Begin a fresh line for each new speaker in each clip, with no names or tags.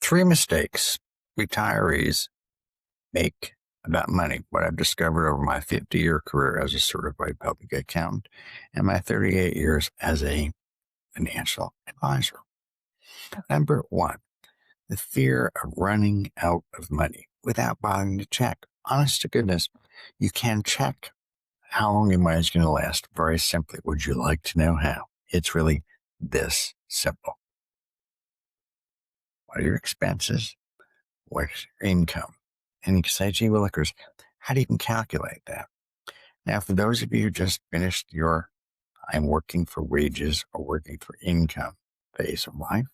Three mistakes retirees make about money. What I've discovered over my 50-year career as a certified public accountant and my 38 years as a financial advisor. Number one, the fear of running out of money without bothering to check. Honest to goodness, you can check how long your money is going to last very simply. Would you like to know how? It's really this simple. What are your expenses? What's your income? And you can say, gee, well, lookers, how do you even calculate that? Now, for those of you who just finished your I'm working for wages or working for income phase of life,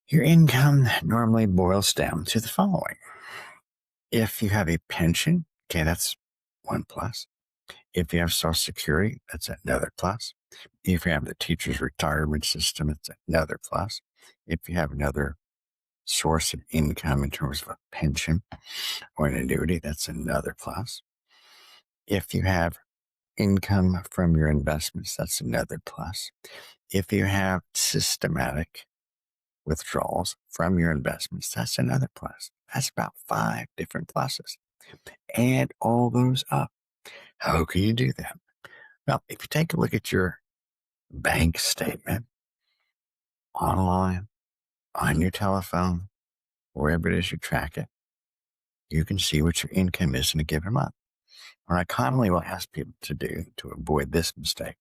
your income normally boils down to the following. If you have a pension, okay, that's one plus. If you have Social Security, that's another plus. If you have the teacher's retirement system, it's another plus. If you have another source of income in terms of a pension or an annuity, that's another plus. If you have income from your investments, that's another plus. If you have systematic withdrawals from your investments, that's another plus. That's about 5 different pluses. Add all those up. How can you do that? Well, if you take a look at your bank statement online, on your telephone, wherever it is you track it, you can see what your income is in a given month. What I commonly will ask people to do to avoid this mistake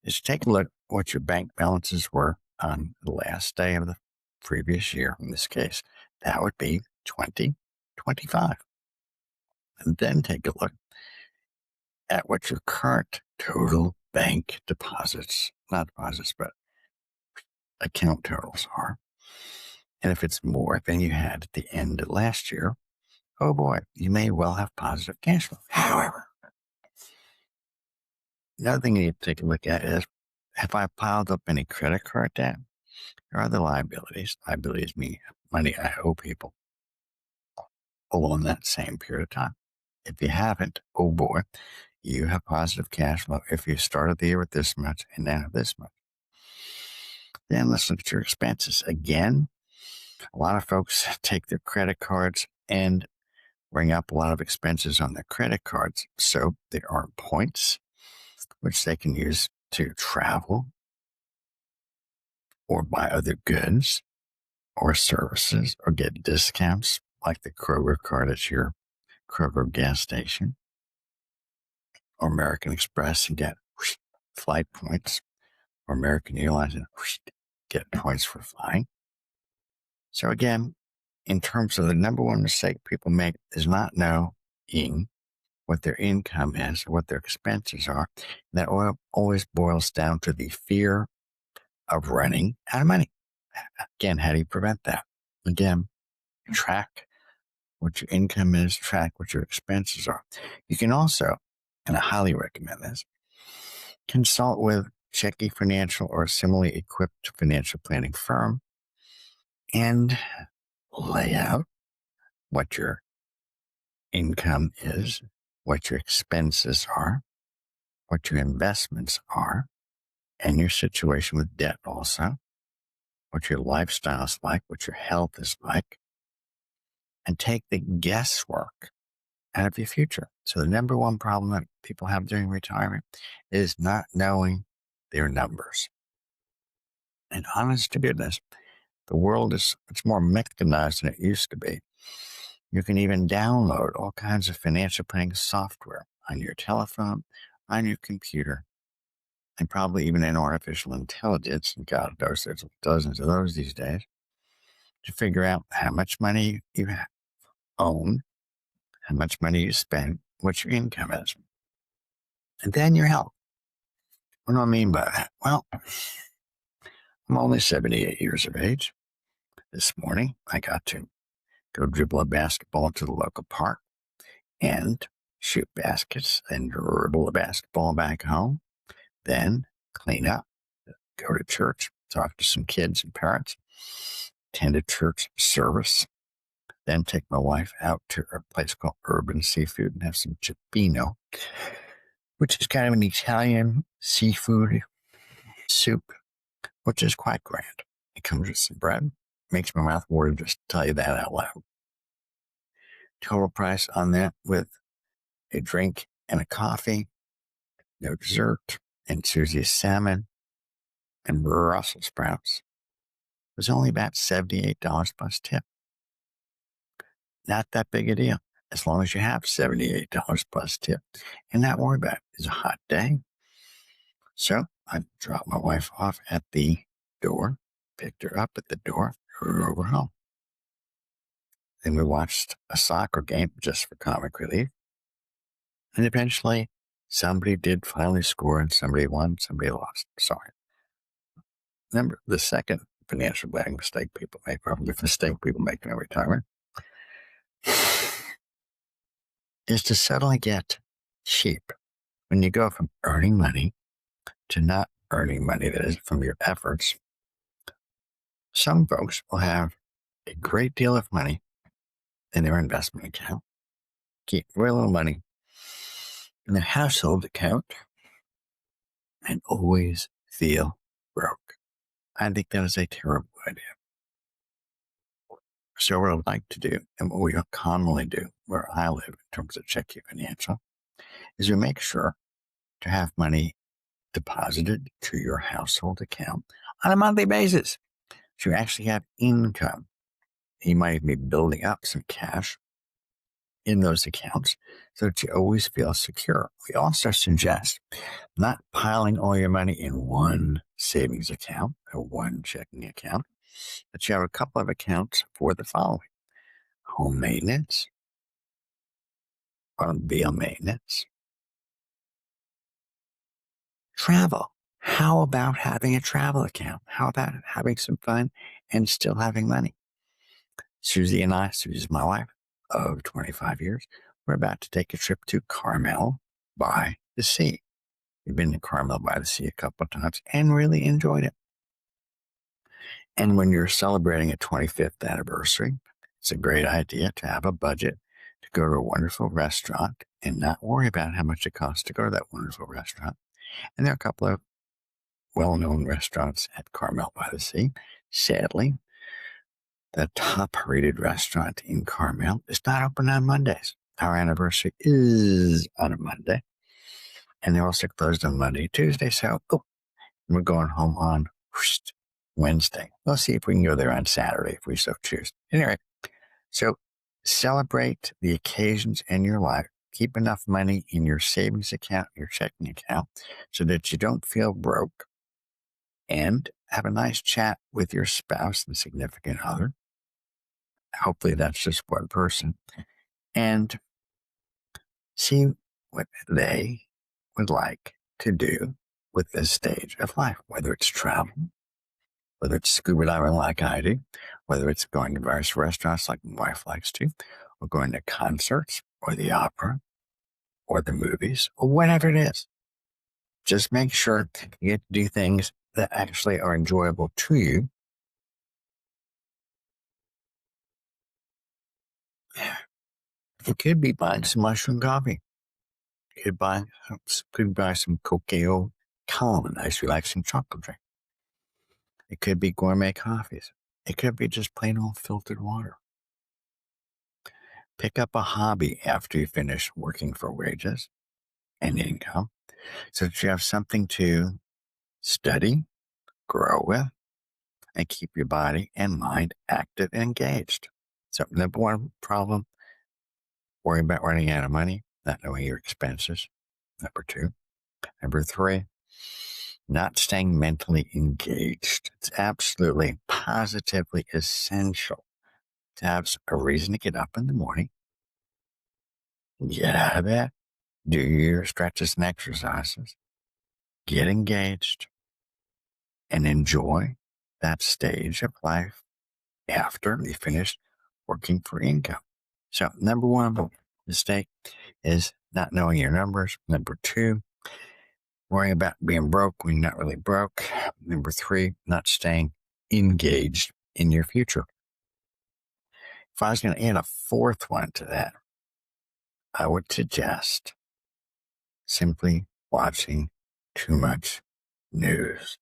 is take a look at what your bank balances were on the last day of the previous year. In this case, that would be 2025. And then take a look at what your current total bank deposits, not deposits, but account totals are. And if it's more than you had at the end of last year, oh boy, you may well have positive cash flow. However, another thing you need to take a look at is, have I piled up any credit card debt or other liabilities? Liabilities mean money I owe people along that same period of time. If you haven't, oh boy, you have positive cash flow if you started the year with this much and now have this much. Then let's look at your expenses. Again, a lot of folks take their credit cards and bring up a lot of expenses on their credit cards. So there are points which they can use to travel or buy other goods or services or get discounts like the Kroger card at your Kroger gas station or American Express and get flight points, or American Airlines and get points for flying. So again, in terms of the number one mistake people make is not knowing what their income is or what their expenses are. That always boils down to the fear of running out of money. Again, how do you prevent that? Again, track what your income is, track what your expenses are. You can also, and I highly recommend this, consult with Checki Financial or a similarly equipped financial planning firm and lay out what your income is, what your expenses are, what your investments are, and your situation with debt also, what your lifestyle is like, what your health is like, and take the guesswork out of your future. So the number one problem that people have during retirement is not knowing their numbers. And honest to goodness, the world is much more mechanized than it used to be. You can even download all kinds of financial planning software on your telephone, on your computer, and probably even in artificial intelligence. And God knows there's dozens of those these days to figure out how much money you own, how much money you spend, what your income is, and then your health. What do I mean by that? Well, I'm only 78 years of age. This morning, I got to go dribble a basketball to the local park and shoot baskets and dribble the basketball back home, then clean up, go to church, talk to some kids and parents, attend a church service, then take my wife out to a place called Urban Seafood and have some cioppino, which is kind of an Italian seafood soup, which is quite grand. It comes with some bread. Makes my mouth water just to tell you that out loud. Total price on that with a drink and a coffee, no dessert, and Susie's salmon and Brussels sprouts was only about $78 plus tip. Not that big a deal, as long as you have $78 plus tip and not worry about it. It's a hot day. So I dropped my wife off at the door, picked her up at the door, drove her home. Then we watched a soccer game just for comic relief. And eventually, somebody did finally score and somebody won, somebody lost. Sorry. Remember, the second financial planning mistake people make, or the mistake people make in retirement, is to suddenly get cheap. When you go from earning money to not earning money, that is, from your efforts, some folks will have a great deal of money in their investment account, keep very little money in their household account, and always feel broke. I think that is a terrible idea. So what I'd like to do, and what we commonly do where I live in terms of Checki Financial, is we make sure to have money deposited to your household account on a monthly basis. So you actually have income. You might be building up some cash in those accounts so that you always feel secure. We also suggest not piling all your money in one savings account or one checking account, but you have a couple of accounts for the following: home maintenance, automobile maintenance, travel. How about having a travel account? How about having some fun and still having money? Susie and I, Susie's my wife of 25 years, we're about to take a trip to Carmel by the sea. We've been to Carmel by the sea a couple of times and really enjoyed it. And when you're celebrating a 25th anniversary, it's a great idea to have a budget to go to a wonderful restaurant and not worry about how much it costs to go to that wonderful restaurant. And there are a couple of well-known restaurants at Carmel by the Sea. Sadly, the top-rated restaurant in Carmel is not open on Mondays. Our anniversary is on a Monday, and they're also closed on Monday, Tuesday. So we're going home on Wednesday. We'll see if we can go there on Saturday if we so choose. Anyway, so celebrate the occasions in your life. Keep enough money in your savings account, your checking account, so that you don't feel broke. And have a nice chat with your spouse and significant other. Hopefully that's just one person. And see what they would like to do with this stage of life, whether it's travel, whether it's scuba diving like I do, whether it's going to various restaurants like my wife likes to, or going to concerts or the opera or the movies or whatever it is. Just make sure you get to do things that actually are enjoyable to you. It could be buying some mushroom coffee. You could buy some Coqueo Calm, a nice relaxing chocolate drink. It could be gourmet coffees. It could be just plain old filtered water. Pick up a hobby after you finish working for wages and income so that you have something to study, grow with, and keep your body and mind active and engaged. So, number one problem, worry about running out of money, not knowing your expenses. Number two. Number three, not staying mentally engaged. It's absolutely, positively essential to have a reason to get up in the morning, get out of bed, do your stretches and exercises, get engaged, and enjoy that stage of life after you finish working for income. So, number one mistake is not knowing your numbers. Number two, worrying about being broke when you're not really broke. Number three, not staying engaged in your future. If I was going to add a fourth one to that, I would suggest simply watching too much news.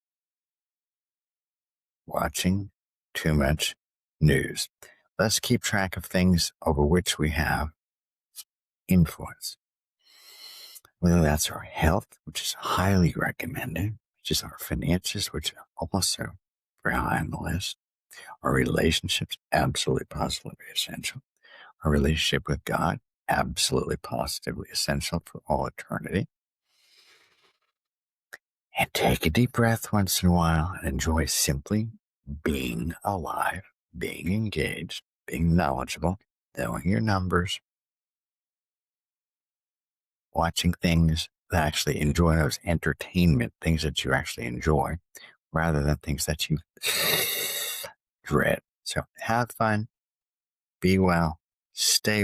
watching too much news. Let's keep track of things over which we have influence. Whether that's our health, which is highly recommended, which is our finances, which are also very high on the list, our relationships, absolutely positively essential, our relationship with God, absolutely positively essential for all eternity. And take a deep breath once in a while and enjoy simply being alive, being engaged, being knowledgeable, knowing your numbers, watching things that actually enjoy those entertainment, things that you actually enjoy, rather than things that you dread. So have fun, be well, stay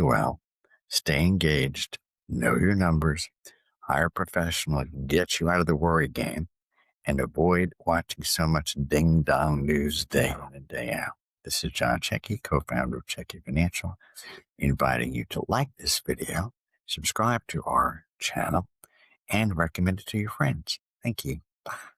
engaged, know your numbers, hire a professional, get you out of the worry game, and avoid watching so much ding-dong news day in and day out. This is John Checki, co-founder of Checki Financial, inviting you to like this video, subscribe to our channel, and recommend it to your friends. Thank you. Bye.